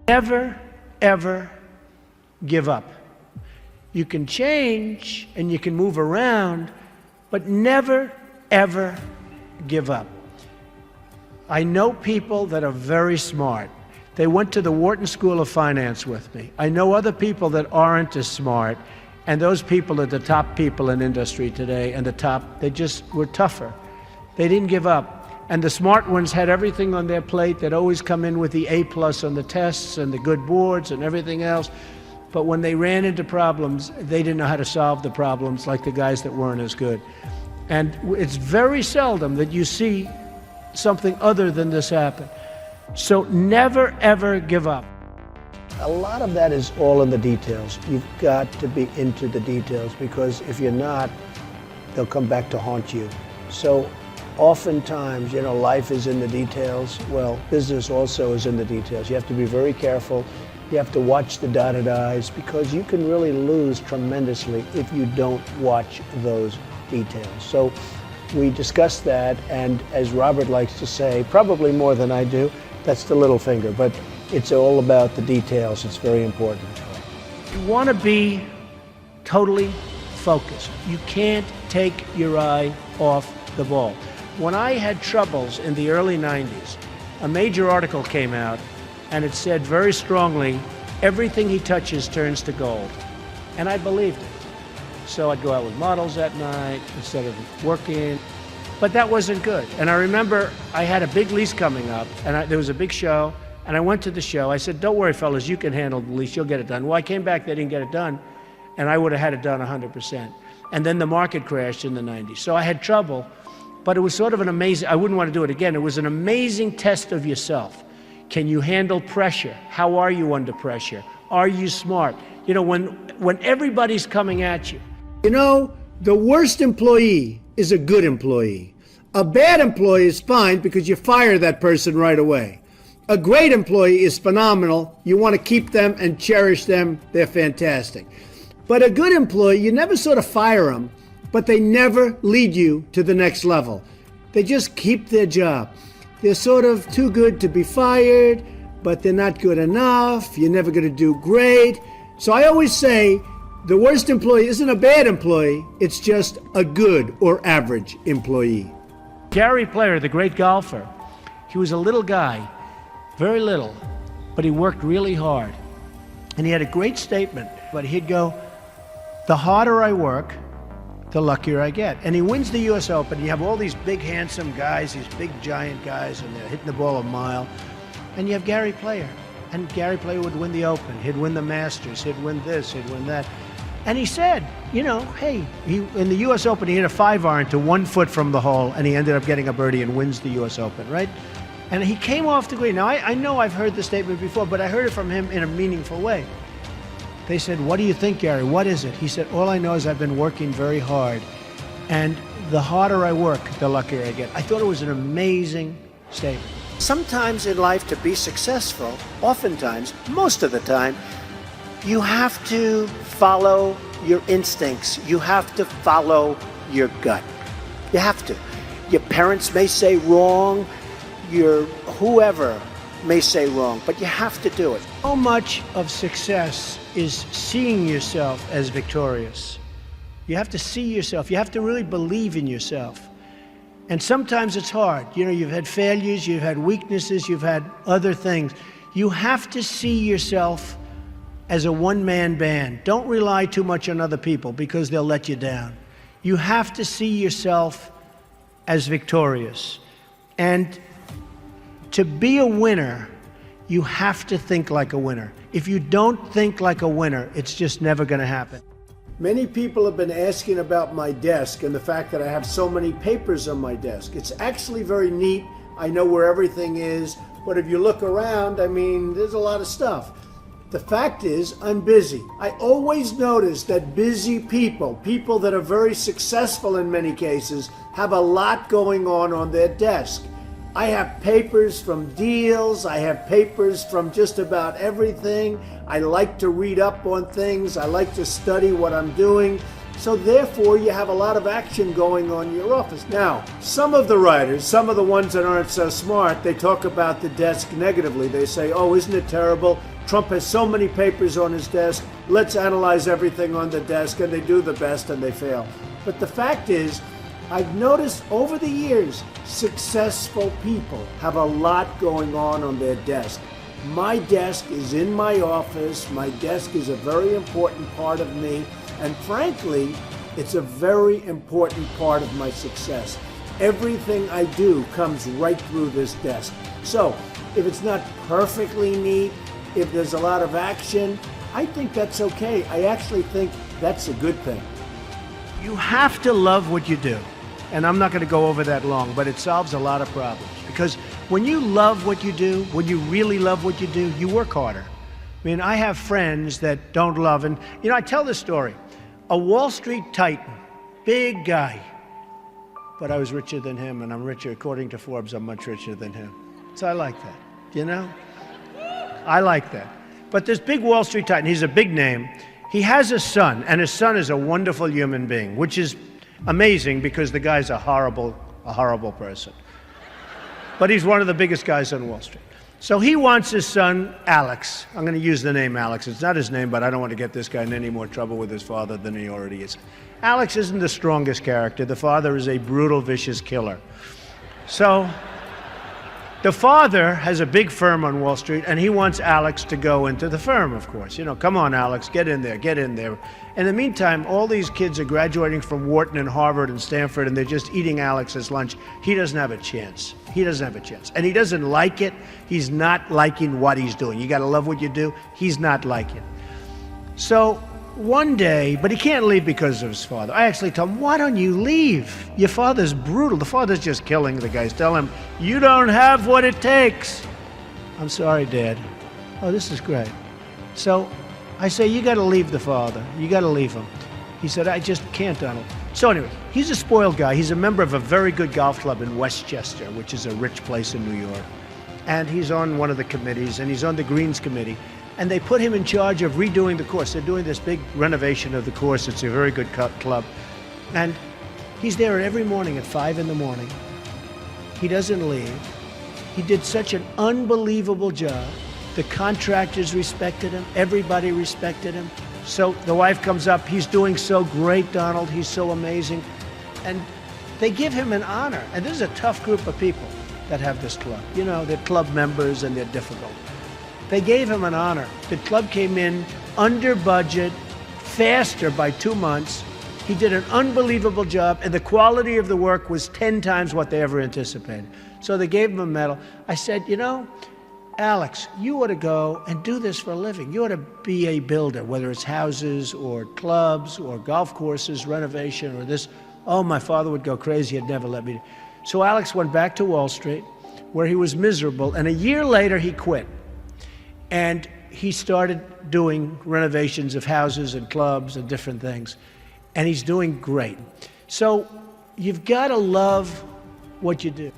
Never, ever give up. You can change and you can move around, but never, ever give up. I know people that are very smart. They went to the Wharton School of Finance with me. I know other people that aren't as smart, and those people are the top people in industry today, and they just were tougher. They didn't give up. And the smart ones had everything on their plate. They'd always come in with the A+ on the tests and the good boards and everything else. But when they ran into problems, they didn't know how to solve the problems like the guys that weren't as good. And it's very seldom that you see something other than this happen. So never, ever give up. A lot of that is all in the details. You've got to be into the details, because if you're not, they'll come back to haunt you. So oftentimes, life is in the details. Well, business also is in the details. You have to be very careful. You have to watch the dotted I's, because you can really lose tremendously if you don't watch those details. So we discussed that, and as Robert likes to say, probably more than I do, that's the little finger, but it's all about the details. It's very important. You want to be totally focused. You can't take your eye off the ball. When I had troubles in the early 90s, a major article came out, and it said very strongly, everything he touches turns to gold. And I believed it. So I'd go out with models at night instead of working. But that wasn't good. And I remember I had a big lease coming up, and there was a big show, and I went to the show. I said, don't worry, fellas, you can handle the lease, you'll get it done. Well, I came back, they didn't get it done, and I would have had it done 100%. And then the market crashed in the 90s. So I had trouble, but it was sort of an amazing, I wouldn't want to do it again. It was an amazing test of yourself. Can you handle pressure? How are you under pressure? Are you smart? When everybody's coming at you. The worst employee is a good employee. A bad employee is fine because you fire that person right away. A great employee is phenomenal. You want to keep them and cherish them. They're fantastic. But a good employee, you never sort of fire them, but they never lead you to the next level. They just keep their job. They're sort of too good to be fired, but they're not good enough. You're never going to do great. So I always say, the worst employee isn't a bad employee, it's just a good or average employee. Gary Player, the great golfer, he was a little guy, very little, but he worked really hard. And he had a great statement, but he'd go, the harder I work, the luckier I get. And he wins the US Open. You have all these big, handsome guys, these big, giant guys, and they're hitting the ball a mile. And you have Gary Player. And Gary Player would win the Open. He'd win the Masters. He'd win this. He'd win that. And he said, hey, in the US Open, he hit a 5-iron to 1 foot from the hole, and he ended up getting a birdie and wins the US Open, right? And he came off the green. Now, I know I've heard the statement before, but I heard it from him in a meaningful way. They said, what do you think, Gary? What is it? He said, all I know is I've been working very hard, and the harder I work, the luckier I get. I thought it was an amazing statement. Sometimes in life, to be successful, oftentimes, most of the time, you have to follow your instincts. You have to follow your gut. You have to. Your parents may say wrong, your whoever may say wrong, but you have to do it. So much of success is seeing yourself as victorious. You have to see yourself. You have to really believe in yourself. And sometimes it's hard. You've had failures, you've had weaknesses, you've had other things. You have to see yourself as a one-man band. Don't rely too much on other people because they'll let you down. You have to see yourself as victorious. And to be a winner, you have to think like a winner. If you don't think like a winner, it's just never going to happen. Many people have been asking about my desk and the fact that I have so many papers on my desk. It's actually very neat. I know where everything is, but if you look around, there's a lot of stuff. The fact is, I'm busy. I always notice that busy people that are very successful in many cases, have a lot going on their desk. I have papers from deals, I have papers from just about everything. I like to read up on things, I like to study what I'm doing. So therefore, you have a lot of action going on in your office. Now, some of the writers, some of the ones that aren't so smart, they talk about the desk negatively. They say, oh, isn't it terrible? Trump has so many papers on his desk. Let's analyze everything on the desk. And they do the best and they fail. But the fact is, I've noticed over the years, successful people have a lot going on their desk. My desk is in my office. My desk is a very important part of me. And frankly, it's a very important part of my success. Everything I do comes right through this desk. So if it's not perfectly neat, if there's a lot of action, I think that's okay. I actually think that's a good thing. You have to love what you do. And I'm not going to go over that long, but it solves a lot of problems. Because when you love what you do, when you really love what you do, you work harder. I mean, I have friends that don't love, and I tell this story. A Wall Street titan, big guy, but I was richer than him, and I'm richer, according to Forbes, I'm much richer than him. So I like that, I like that. But this big Wall Street titan, he's a big name. He has a son, and his son is a wonderful human being, which is amazing because the guy's a horrible person. But he's one of the biggest guys on Wall Street. So he wants his son, Alex. I'm going to use the name Alex. It's not his name, but I don't want to get this guy in any more trouble with his father than he already is. Alex isn't the strongest character. The father is a brutal, vicious killer. So the father has a big firm on Wall Street, and he wants Alex to go into the firm, of course. Come on, Alex, get in there, get in there. In the meantime, all these kids are graduating from Wharton and Harvard and Stanford, and they're just eating Alex's lunch. He doesn't have a chance. He doesn't have a chance. And he doesn't like it. He's not liking what he's doing. You got to love what you do. He's not liking it. So one day, but he can't leave because of his father. I actually tell him, why don't you leave? Your father's brutal. The father's just killing the guys. Tell him, you don't have what it takes. I'm sorry, Dad. Oh, this is great. So I say, you got to leave the father. You got to leave him. He said, I just can't, Donald. So anyway, he's a spoiled guy. He's a member of a very good golf club in Westchester, which is a rich place in New York. And he's on one of the committees, and he's on the Greens Committee. And they put him in charge of redoing the course. They're doing this big renovation of the course. It's a very good club. And he's there every morning at 5 in the morning. He doesn't leave. He did such an unbelievable job. The contractors respected him. Everybody respected him. So the wife comes up. He's doing so great, Donald. He's so amazing. And they give him an honor. And this is a tough group of people that have this club. They're club members and they're difficult. They gave him an honor. The club came in under budget, faster by 2 months. He did an unbelievable job, and the quality of the work was 10 times what they ever anticipated. So they gave him a medal. I said, Alex, you ought to go and do this for a living. You ought to be a builder, whether it's houses or clubs or golf courses, renovation or this. Oh, my father would go crazy. He'd never let me. So Alex went back to Wall Street, where he was miserable, and a year later he quit. And he started doing renovations of houses and clubs and different things. And he's doing great. So you've got to love what you do.